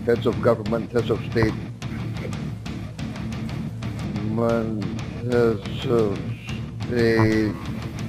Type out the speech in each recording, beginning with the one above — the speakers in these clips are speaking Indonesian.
heads of government, heads of state, heads of state.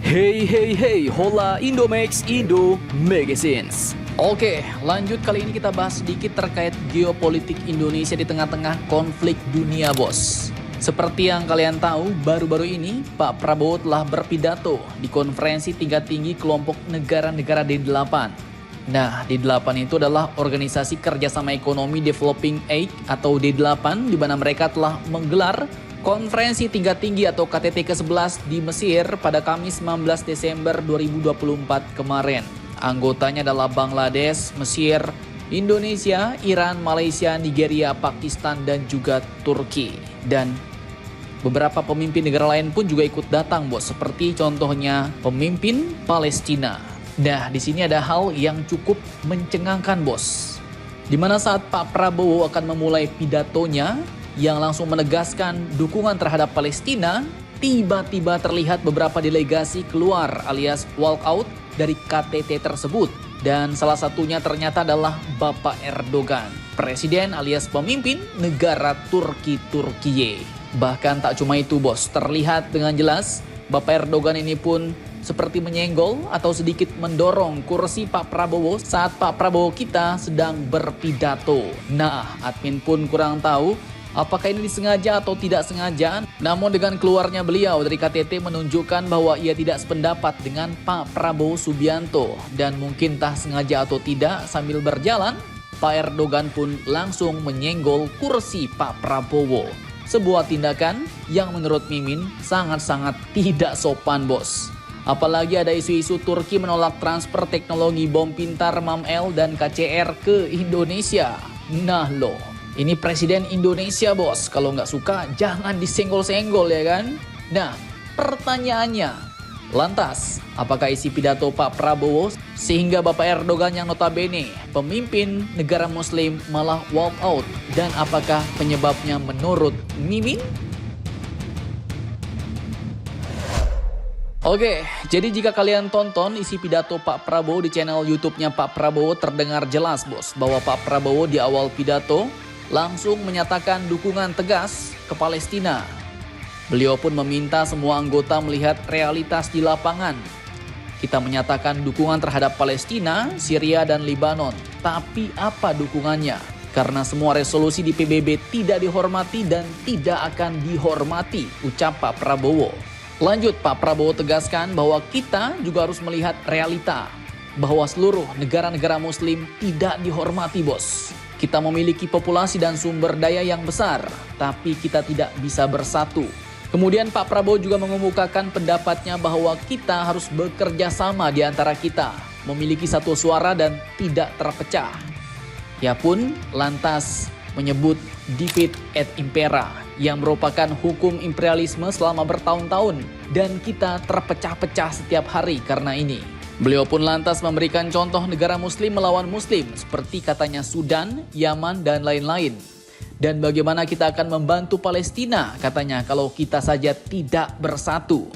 Hey, hola Indomax Indo Magazines. Oke, lanjut kali ini kita bahas sedikit terkait geopolitik Indonesia di tengah-tengah konflik dunia, bos. Seperti yang kalian tahu, baru-baru ini Pak Prabowo telah berpidato di konferensi tingkat tinggi kelompok negara-negara D8. Nah, D8 itu adalah Organisasi Kerjasama Ekonomi Developing Aid atau D8, di mana mereka telah menggelar konferensi tingkat tinggi atau KTT ke-11 di Mesir pada Kamis 19 Desember 2024 kemarin. Anggotanya adalah Bangladesh, Mesir, Indonesia, Iran, Malaysia, Nigeria, Pakistan, dan juga Turki. Dan beberapa pemimpin negara lain pun juga ikut datang, bos, seperti contohnya pemimpin Palestina. Nah, di sini ada hal yang cukup mencengangkan, bos. Di mana saat Pak Prabowo akan memulai pidatonya yang langsung menegaskan dukungan terhadap Palestina, tiba-tiba terlihat beberapa delegasi keluar alias walk out dari KTT tersebut. Dan salah satunya ternyata adalah Bapak Erdogan, presiden alias pemimpin negara Turki. Bahkan tak cuma itu, bos, terlihat dengan jelas Bapak Erdogan ini pun seperti menyenggol atau sedikit mendorong kursi Pak Prabowo saat Pak Prabowo kita sedang berpidato. Nah, admin pun kurang tahu apakah ini disengaja atau tidak sengaja. Namun dengan keluarnya beliau dari KTT menunjukkan bahwa ia tidak sependapat dengan Pak Prabowo Subianto. Dan mungkin entah sengaja atau tidak, sambil berjalan Pak Erdogan pun langsung menyenggol kursi Pak Prabowo. Sebuah tindakan yang menurut Mimin sangat-sangat tidak sopan, bos. Apalagi ada isu-isu Turki menolak transfer teknologi bom pintar MAM-L dan KCR ke Indonesia. Nah loh, ini presiden Indonesia, bos. Kalau nggak suka jangan disenggol-senggol, ya kan? Nah, pertanyaannya, lantas apakah isi pidato Pak Prabowo sehingga Bapak Erdogan yang notabene pemimpin negara muslim malah walk out? Dan apakah penyebabnya menurut Mimin? Oke, jadi jika kalian tonton isi pidato Pak Prabowo di channel YouTube-nya Pak Prabowo, terdengar jelas, bos, bahwa Pak Prabowo di awal pidato langsung menyatakan dukungan tegas ke Palestina. Beliau pun meminta semua anggota melihat realitas di lapangan. Kita menyatakan dukungan terhadap Palestina, Syria, dan Lebanon. Tapi apa dukungannya? Karena semua resolusi di PBB tidak dihormati dan tidak akan dihormati, ucap Pak Prabowo. Lanjut, Pak Prabowo tegaskan bahwa kita juga harus melihat realita, bahwa seluruh negara-negara muslim tidak dihormati, bos. Kita memiliki populasi dan sumber daya yang besar, tapi kita tidak bisa bersatu. Kemudian Pak Prabowo juga mengemukakan pendapatnya bahwa kita harus bekerja sama di antara kita, memiliki satu suara dan tidak terpecah. Ia pun lantas menyebut divide et impera, yang merupakan hukum imperialisme selama bertahun-tahun, dan kita terpecah-pecah setiap hari karena ini. Beliau pun lantas memberikan contoh negara muslim melawan muslim, seperti katanya Sudan, Yaman, dan lain-lain. Dan bagaimana kita akan membantu Palestina, katanya, kalau kita saja tidak bersatu.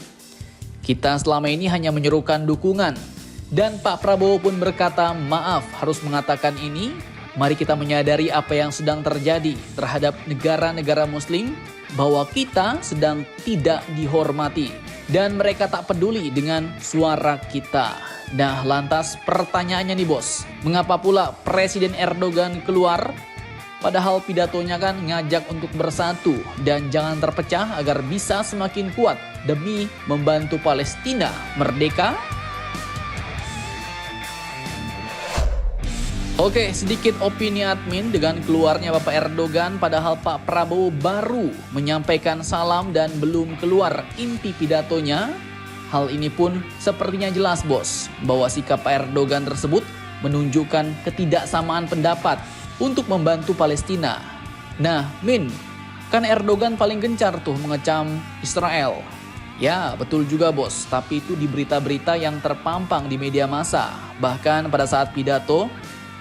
Kita selama ini hanya menyerukan dukungan. Dan Pak Prabowo pun berkata, maaf harus mengatakan ini. Mari kita menyadari apa yang sedang terjadi terhadap negara-negara muslim, bahwa kita sedang tidak dihormati dan mereka tak peduli dengan suara kita. Nah, lantas pertanyaannya nih, bos, mengapa pula Presiden Erdogan keluar? Padahal pidatonya kan ngajak untuk bersatu dan jangan terpecah agar bisa semakin kuat demi membantu Palestina merdeka. Oke, sedikit opini admin dengan keluarnya Bapak Erdogan, padahal Pak Prabowo baru menyampaikan salam dan belum keluar inti pidatonya. Hal ini pun sepertinya jelas, bos, bahwa sikap Pak Erdogan tersebut menunjukkan ketidaksamaan pendapat untuk membantu Palestina. Nah, Min, kan Erdogan paling gencar tuh mengecam Israel. Ya, betul juga, bos, tapi itu di berita-berita yang terpampang di media massa. Bahkan pada saat pidato,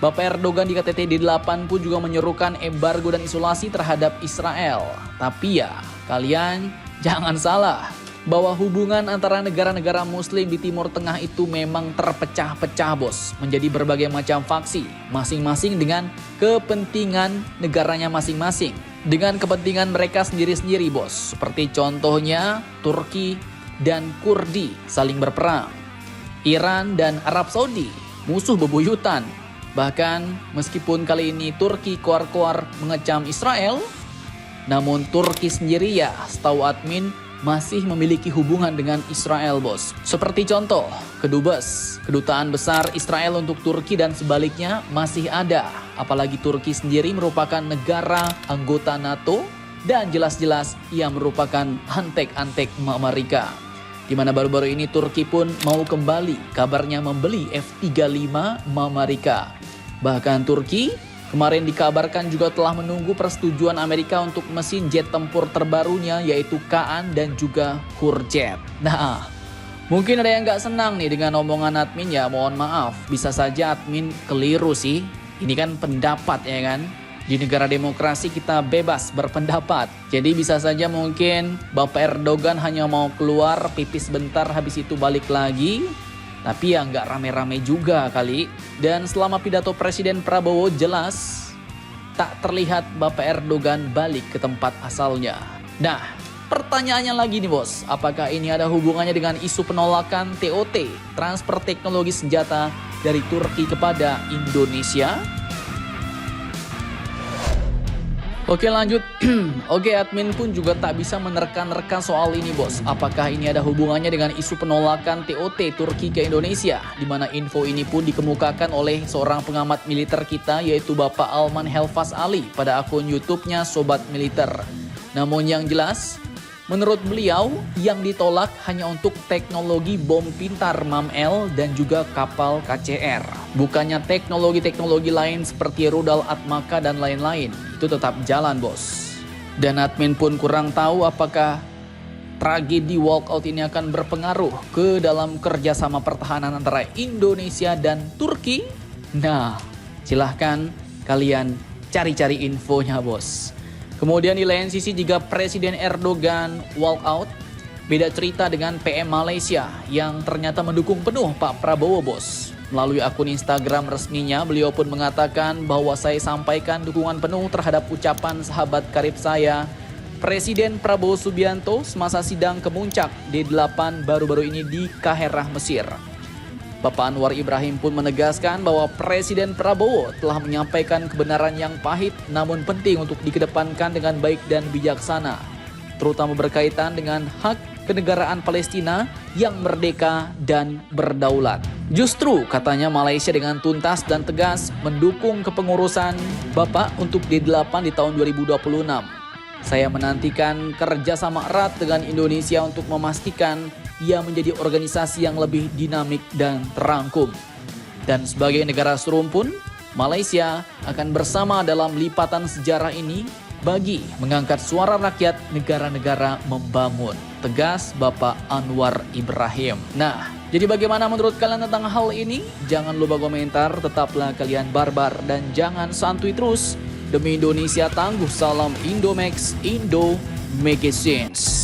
Bapak Erdogan di KTT D8 pun juga menyerukan embargo dan isolasi terhadap Israel. Tapi ya, kalian jangan salah. bahwa hubungan antara negara-negara muslim di Timur Tengah itu memang terpecah-pecah bos, menjadi berbagai macam faksi, masing-masing dengan kepentingan negaranya masing-masing, dengan kepentingan mereka sendiri-sendiri bos. Seperti contohnya Turki dan Kurdi saling berperang, Iran dan Arab Saudi musuh bebuyutan. Bahkan meskipun kali ini Turki koar-koar mengecam Israel, namun Turki sendiri ya setahu admin masih memiliki hubungan dengan Israel bos. Seperti contoh, kedubes, kedutaan besar Israel untuk Turki dan sebaliknya masih ada. Apalagi Turki sendiri merupakan negara anggota NATO dan jelas-jelas ia merupakan antek-antek Amerika. Di mana baru-baru ini Turki pun mau kembali kabarnya membeli F-35 Amerika. Bahkan Turki kemarin dikabarkan juga telah menunggu persetujuan Amerika untuk mesin jet tempur terbarunya yaitu Kaan dan juga Hurjet. Nah, mungkin ada yang nggak senang nih dengan omongan admin ya, mohon maaf. Bisa saja admin keliru sih. Ini kan pendapat ya kan. Di negara demokrasi kita bebas berpendapat. Jadi bisa saja mungkin Bapak Erdogan hanya mau keluar pipis bentar habis itu balik lagi. Tapi ya nggak rame-rame juga kali. Dan selama pidato Presiden Prabowo jelas tak terlihat Bapak Erdogan balik ke tempat asalnya. Nah, pertanyaannya lagi nih bos, apakah ini ada hubungannya dengan isu penolakan TOT, transfer teknologi senjata dari Turki kepada Indonesia? Oke lanjut. Oke, admin pun juga tak bisa menerka-nerka soal ini bos. Apakah ini ada hubungannya dengan isu penolakan TOT Turki ke Indonesia? Di mana info ini pun dikemukakan oleh seorang pengamat militer kita yaitu Bapak Alman Helfas Ali pada akun YouTube-nya Sobat Militer. Namun yang jelas, menurut beliau yang ditolak hanya untuk teknologi bom pintar MAM-L dan juga kapal KCR. Bukannya teknologi-teknologi lain seperti rudal Atmaka dan lain-lain. Itu tetap jalan bos. Dan admin pun kurang tahu apakah tragedi walkout ini akan berpengaruh ke dalam kerjasama pertahanan antara Indonesia dan Turki. Nah, silahkan kalian cari-cari infonya bos. Kemudian di lain sisi jika Presiden Erdogan walkout, beda cerita dengan PM Malaysia yang ternyata mendukung penuh Pak Prabowo bos. Melalui akun Instagram resminya, beliau pun mengatakan bahwa saya sampaikan dukungan penuh terhadap ucapan sahabat karib saya, Presiden Prabowo Subianto semasa sidang kemuncak D8 baru-baru ini di Kaherah, Mesir. Bapak Anwar Ibrahim pun menegaskan bahwa Presiden Prabowo telah menyampaikan kebenaran yang pahit namun penting untuk dikedepankan dengan baik dan bijaksana, terutama berkaitan dengan hak kenegaraan Palestina yang merdeka dan berdaulat. Justru katanya Malaysia dengan tuntas dan tegas mendukung kepengurusan Bapak untuk D8 di tahun 2026. Saya menantikan kerjasama erat dengan Indonesia untuk memastikan ia menjadi organisasi yang lebih dinamik dan terangkum. Dan sebagai negara serumpun, Malaysia akan bersama dalam lipatan sejarah ini bagi mengangkat suara rakyat negara-negara membangun. Tegas Bapak Anwar Ibrahim. Nah, jadi bagaimana menurut kalian tentang hal ini? Jangan lupa komentar, tetaplah kalian barbar dan jangan santuy terus. Demi Indonesia tangguh, salam Indomax, Indo Magazines.